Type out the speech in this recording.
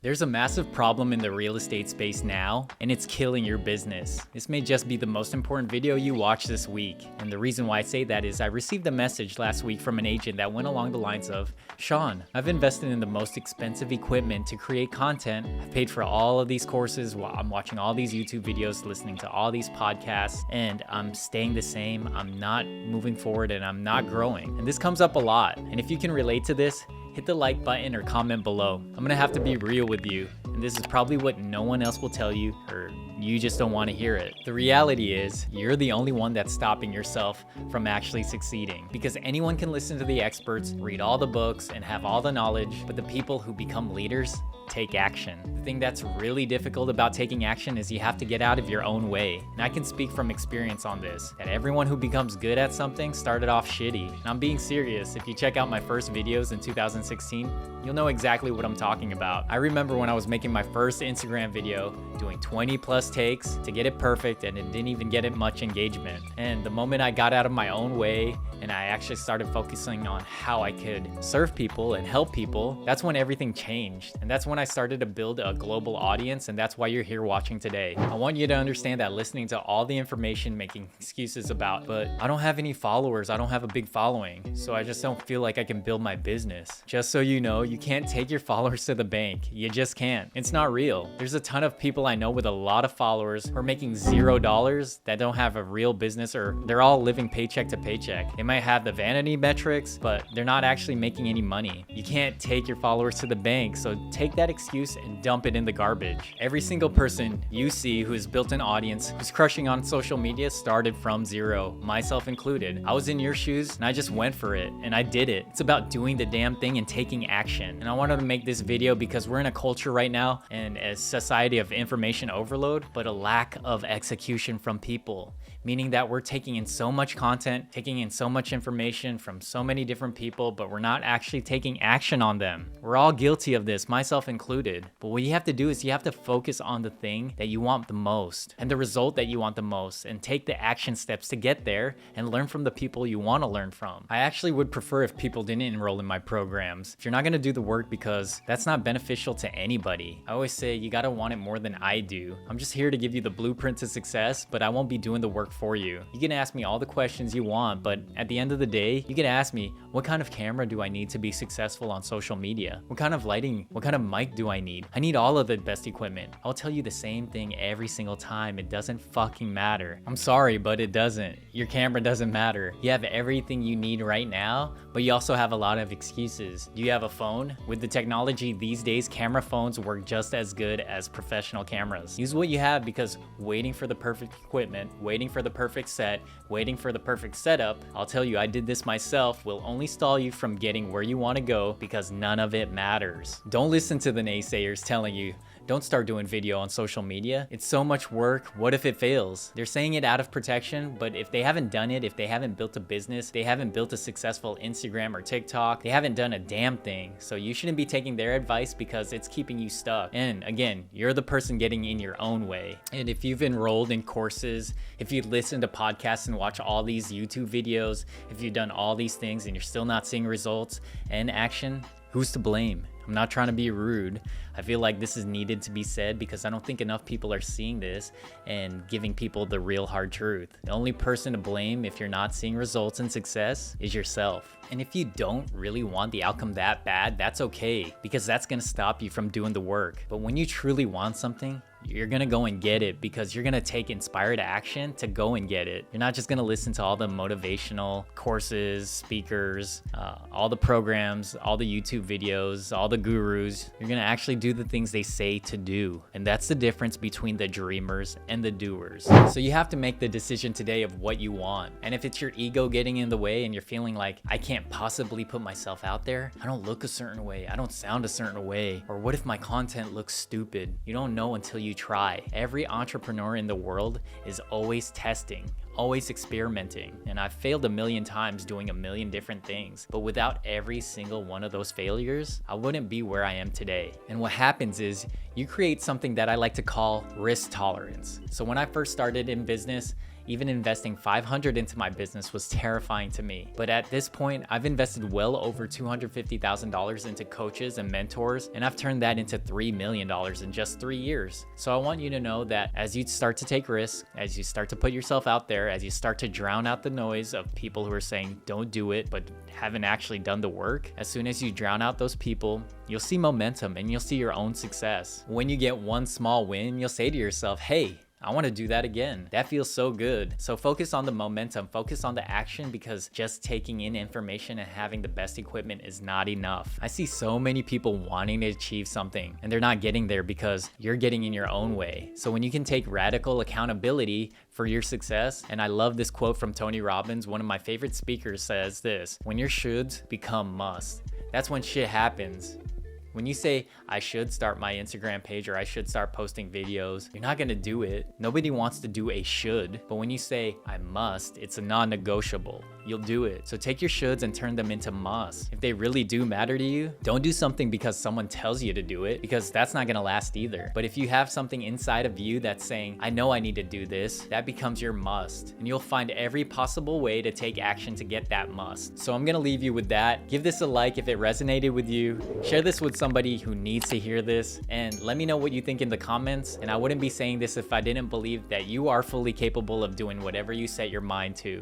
There's a massive problem in the real estate space now, and it's killing your business. This may just be the most important video you watch this week. And the reason why I say that is I received a message last week from an agent that went along the lines of, Sean, I've invested in the most expensive equipment to create content. I've paid for all of these courses while I'm watching all these YouTube videos, listening to all these podcasts, and I'm staying the same. I'm not moving forward and I'm not growing. And this comes up a lot. And if you can relate to this, hit the like button or comment below. I'm gonna have to be real with you, and this is probably what no one else will tell you, or you just don't want to hear it. The reality is, you're the only one that's stopping yourself from actually succeeding. Because anyone can listen to the experts, read all the books, and have all the knowledge, but the people who become leaders take action. The thing that's really difficult about taking action is you have to get out of your own way. And I can speak from experience on this, that everyone who becomes good at something started off shitty. And I'm being serious. If you check out my first videos in 2016, you'll know exactly what I'm talking about. I remember when I was making my first Instagram video, doing 20 plus takes to get it perfect, and it didn't even get it much engagement. And the moment I got out of my own way and I actually started focusing on how I could serve people and help people, that's when everything changed. And that's when I started to build a global audience, and that's why you're here watching today. I want you to understand that listening to all the information, making excuses about, but I don't have any followers, I don't have a big following, so I just don't feel like I can build my business. Just so you know, you can't take your followers to the bank. You just can't. It's not real. There's a ton of people I know with a lot of followers who are making $0 that don't have a real business, or they're all living paycheck to paycheck. They might have the vanity metrics, but they're not actually making any money. You can't take your followers to the bank, so take that excuse and dump it in the garbage. Every single person you see who has built an audience, who's crushing on social media, started from zero, myself included. I was in your shoes and I just went for it, and I did it. It's about doing the damn thing and taking action. And I wanted to make this video because we're in a culture right now and a society of information overload, but a lack of execution from people. Meaning that we're taking in so much content, taking in so much information from so many different people, but we're not actually taking action on them. We're all guilty of this, myself included. But what you have to do is you have to focus on the thing that you want the most and the result that you want the most, and take the action steps to get there and learn from the people you want to learn from. I actually would prefer if people didn't enroll in my programs. If you're not going to do the work, because that's not beneficial to anybody. I always say you got to want it more than I do. I'm just here to give you the blueprint to success, but I won't be doing the work for you. You can ask me all the questions you want, but at the end of the day, you can ask me, what kind of camera do I need to be successful on social media? What kind of lighting, what kind of mic do I need? I need all of the best equipment. I'll tell you the same thing every single time. It doesn't fucking matter. I'm sorry, but it doesn't. Your camera doesn't matter. You have everything you need right now, but you also have a lot of excuses. Do you have a phone? With the technology these days, camera phones work just as good as professional cameras. Use what you have, because waiting for the perfect equipment, waiting for the perfect set, waiting for the perfect setup, I'll tell you, I did this myself, will only stall you from getting where you want to go, because none of it matters. Don't listen to the naysayers telling you, don't start doing video on social media. It's so much work. What if it fails? They're saying it out of protection, but if they haven't done it, if they haven't built a business, they haven't built a successful Instagram or TikTok, they haven't done a damn thing. So you shouldn't be taking their advice, because it's keeping you stuck. And again, you're the person getting in your own way. And if you've enrolled in courses, if you listen to podcasts and watch all these YouTube videos, if you've done all these things and you're still not seeing results and action, who's to blame? I'm not trying to be rude. I feel like this is needed to be said, because I don't think enough people are seeing this and giving people the real hard truth. The only person to blame if you're not seeing results and success is yourself. And if you don't really want the outcome that bad, that's okay, because that's gonna stop you from doing the work. But when you truly want something, you're gonna go and get it, because you're gonna take inspired action to go and get it. You're not just gonna listen to all the motivational courses, speakers, all the programs, all the YouTube videos, all the gurus. You're gonna actually do the things they say to do. And that's the difference between the dreamers and the doers. So you have to make the decision today of what you want. And if it's your ego getting in the way and you're feeling like, I can't possibly put myself out there, I don't look a certain way, I don't sound a certain way, or what if my content looks stupid? You don't know until you try. Every entrepreneur in the world is always testing, always experimenting, and I've failed a million times doing a million different things, but without every single one of those failures, I wouldn't be where I am today. And what happens is you create something that I like to call risk tolerance. So when I first started in business, Even investing $500 into my business was terrifying to me. But at this point, I've invested well over $250,000 into coaches and mentors, and I've turned that into $3 million in just 3 years. So I want you to know that as you start to take risks, as you start to put yourself out there, as you start to drown out the noise of people who are saying don't do it but haven't actually done the work, as soon as you drown out those people, you'll see momentum and you'll see your own success. When you get one small win, you'll say to yourself, hey, I want to do that again. That feels so good. So focus on the momentum, focus on the action, because just taking in information and having the best equipment is not enough. I see so many people wanting to achieve something and they're not getting there because you're getting in your own way. So when you can take radical accountability for your success, and I love this quote from Tony Robbins, one of my favorite speakers, says this: when your shoulds become must, that's when shit happens. When you say, I should start my Instagram page or I should start posting videos, you're not gonna do it. Nobody wants to do a should, but when you say, I must, it's a non-negotiable. You'll do it. So take your shoulds and turn them into must. If they really do matter to you, don't do something because someone tells you to do it, because that's not gonna last either. But if you have something inside of you that's saying, I know I need to do this, that becomes your must. And you'll find every possible way to take action to get that must. So I'm gonna leave you with that. Give this a like if it resonated with you. Share this with somebody who needs to hear this, and let me know what you think in the comments. And I wouldn't be saying this if I didn't believe that you are fully capable of doing whatever you set your mind to.